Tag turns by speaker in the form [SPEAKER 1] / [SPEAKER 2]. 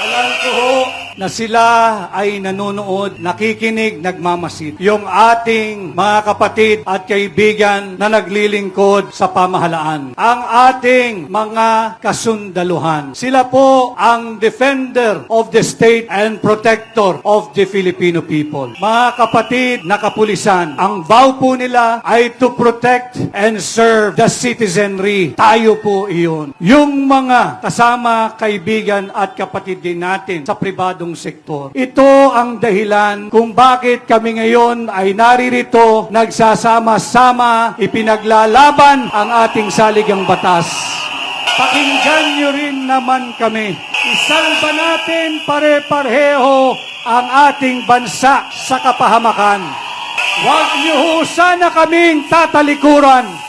[SPEAKER 1] Alam ko ho na sila ay nanonood, nakikinig, nagmamasid. Yung ating mga kapatid at kaibigan na naglilingkod sa pamahalaan. Ang ating mga kasundaluhan. Sila po ang defender of the state and protector of the Filipino people. Mga kapatid na kapulisan, ang vow po nila ay to protect and serve the citizenry. Tayo po iyon. Yung mga kasama, kaibigan at kapatid din natin sa pribadong sektor. Ito ang dahilan kung bakit kami ngayon ay naririto, nagsasama-sama, ipinaglalaban ang ating saligang batas. Pakinggan nyo rin naman kami. Isalba natin pare-pareho ang ating bansa sa kapahamakan. Huwag niyo ho sana kaming tatalikuran.